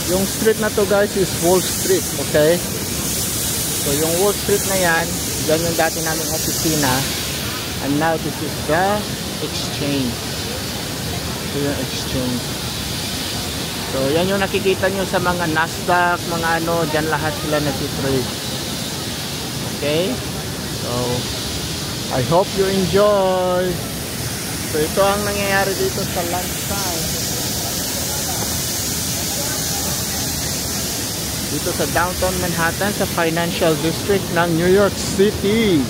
Yung street na to guys is Wall Street, okay? So yung Wall Street na yan, dyan yung dati naming opisina. And now this is the exchange. So yung exchange. So yan yung nakikita nyo sa mga Nasdaq, mga ano, dyan lahat sila nag-trade. Okay? So I hope you enjoy. So ito ang nangyayari dito sa lunchtime. Dito sa downtown Manhattan, sa financial district ng New York City.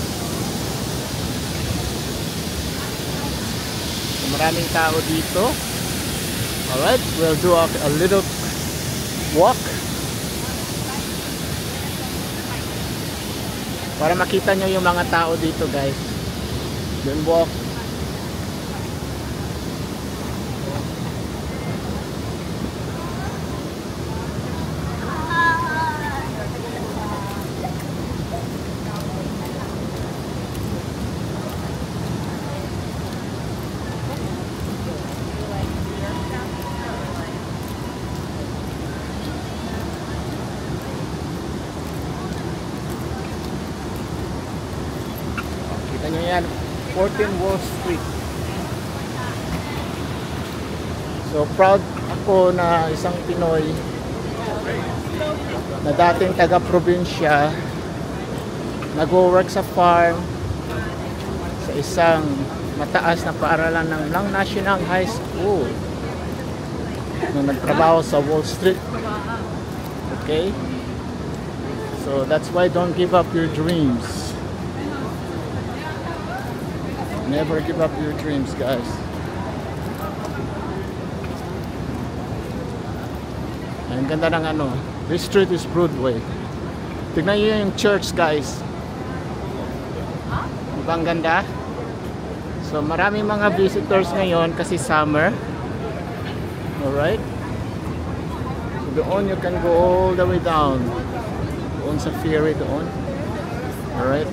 So, maraming tao dito. Alright, we'll do a little walk para makita nyo yung mga tao dito guys. Then walk. Kita nyo yan, 14 Wall Street. So proud ako na isang Pinoy na dating taga-probinsya, nag-work sa farm sa isang mataas na paaralan ng Lang National High School na nagtrabaho sa Wall Street. Okay? So that's why don't give up your dreams. Never give up your dreams, guys. Ang ganda ng ano. This street is Broadway. Tignan nyo yung church, guys. Diba ang ganda? So maraming mga visitors ngayon kasi summer. Alright? So doon you can go all the way down. Doon sa ferry doon. Alright?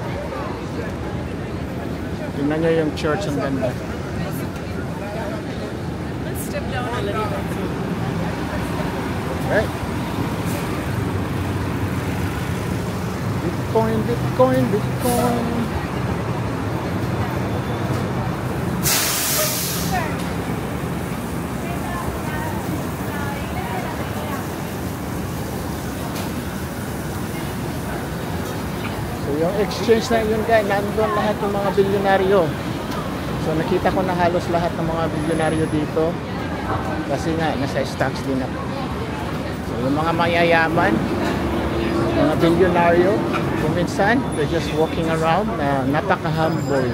Tingnan nyo yung church, ang ganda. Let's step down a little bit. Right. Bitcoin, Bitcoin, Bitcoin. Yung exchange na yun guys, nandun lahat ng mga bilyonaryo. So nakita ko na halos lahat ng mga bilyonaryo dito. Kasi nga, nasa stocks din ako. So yung mga mayayaman, mga bilyonaryo, kuminsan, they're just walking around na napaka-humble.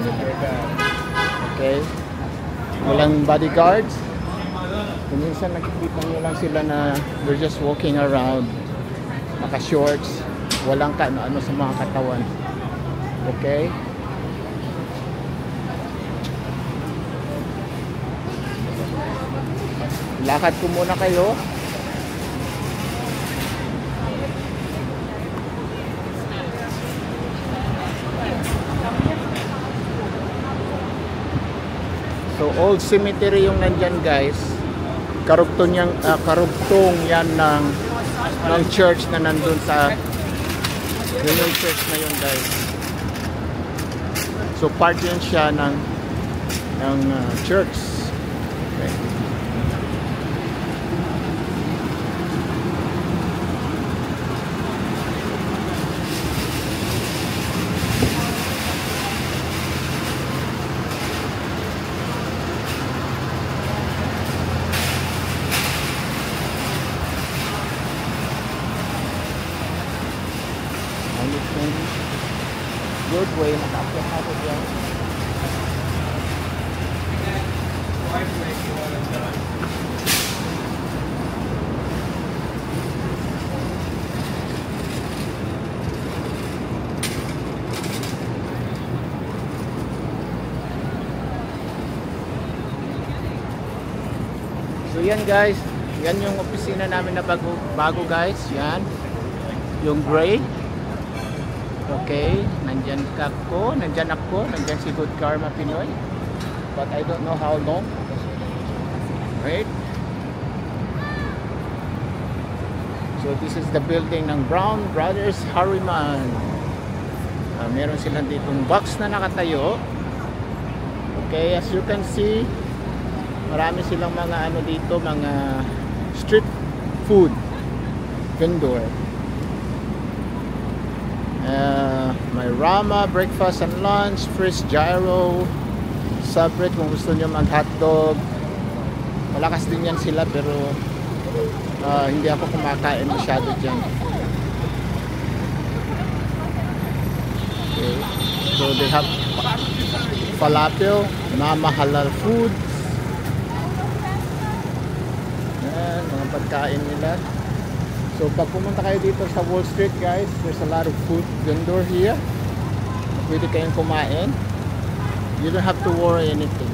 Okay? Walang bodyguards. Kuminsan nakikita nyo lang sila na they're just walking around. Naka-shorts. Walang ano-ano sa mga katawan. Okay? Lakad ko muna kayo. So old cemetery yung nandyan guys. Karugtong yan ng church na nandun sa yun yung church na yun guys. So part yun siya ng church. Okay. Broadway, naka-upload natin yan. So yan guys, yan yung opisina namin na bago guys, yan. Yung gray. Okay, nandyan ako, nandyan si Good Karma Pinoy. But I don't know how long. Right? So this is the building ng Brown Brothers Harriman. Meron silang ditong box na nakatayo. Okay, as you can see, marami silang mga ano dito, mga street food vendor. May Rama, breakfast and lunch, Fresh Gyro, Subret kung gusto nyo mag hotdog. Malakas din yan sila pero hindi ako kumakain masyado dyan. Okay. So they have falafel, Mama Halal Foods. Yan, mga pagkain nila. So pag pumunta kayo dito sa Wall Street guys, there's a lot of food vendor here. Pwede kayong kumain. You don't have to worry anything.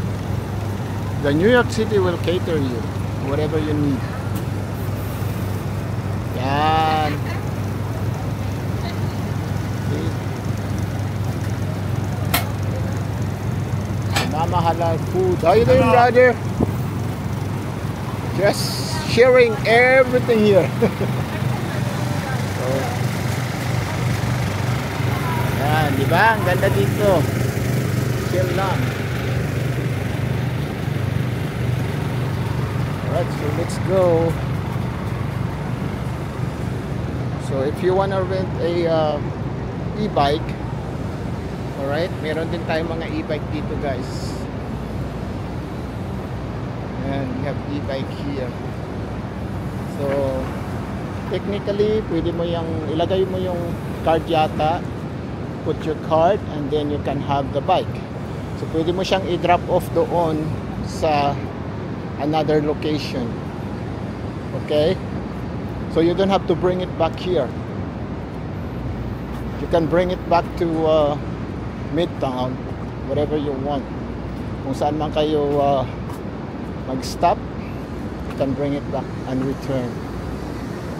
The New York City will cater you whatever you need. Yan. Mama Halal Food. How you doing, brother? Just sharing everything here. So, yan, di ba? Ang ganda dito. Chill lang. Alright, so let's go. So if you wanna rent a e-bike, alright, meron din tayong mga e-bike dito guys. And we have e-bike here. So technically pwede mo yung ilagay mo yung card yata, put your card and then you can have the bike. So pwede mo siyang i-drop off doon sa another location. Okay, so you don't have to bring it back here. You can bring it back to Midtown, whatever you want. Kung saan man kayo mag-stop, you can bring it back and return.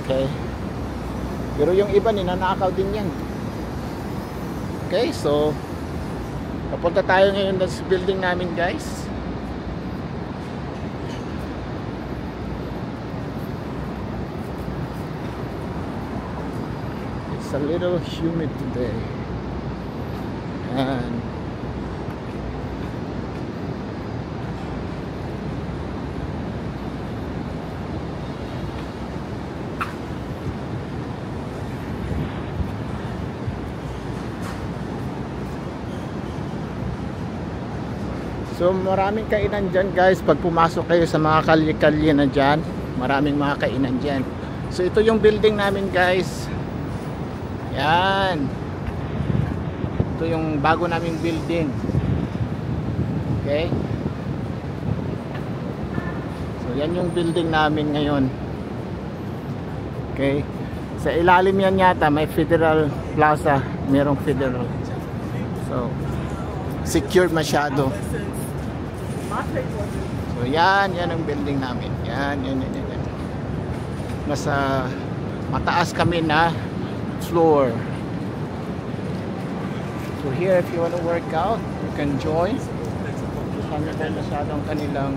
Okay, pero yung iba ninanakaw din yan. Okay, so papunta tayo ngayon sa building namin guys. It's a little humid today. And so maraming kainan dyan guys. Pag pumasok kayo sa mga kalye-kalye na dyan, maraming mga kainan dyan. So ito yung building namin guys. Yan. Ito yung bago naming building. Okay. So yan yung building namin ngayon. Okay. Sa ilalim yan yata may Federal Plaza. Merong Federal. So secured masyado. So yan ang building namin. Yan. Nasa mataas kami na floor. So here if you want to work out, you can join. Kami po masyadong kanilang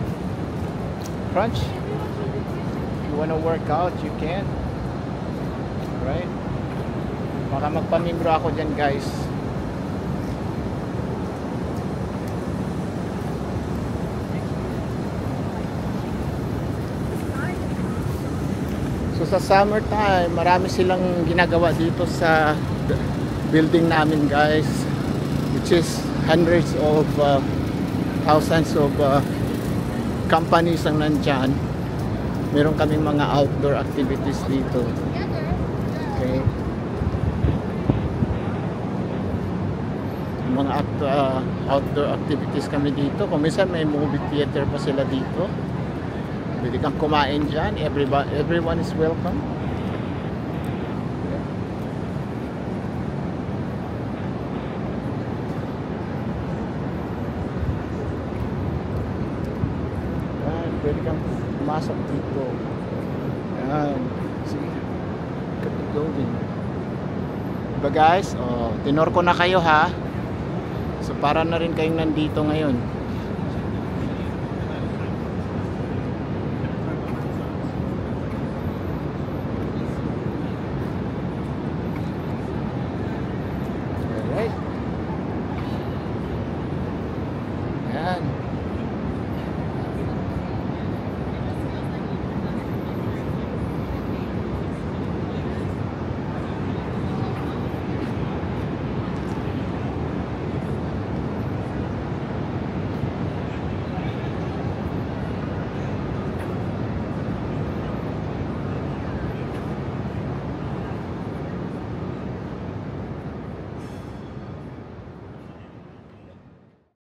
crunch. If you want to work out, you can. Right? Baka magpamembro ako dyan guys. So sa summertime, marami silang ginagawa dito sa building namin guys, which is hundreds of thousands of companies ang nandyan. Meron kaming mga outdoor activities dito. Okay. Mga outdoor activities kami dito. Kung minsan may movie theater pa sila dito. Pwede kang kumain dyan. Everyone is welcome. Yan, pwede kang pumasok dito. Yan. See? Look at the building. Diba guys? Oh, tinor ko na kayo ha. So para na rin kayong nandito ngayon.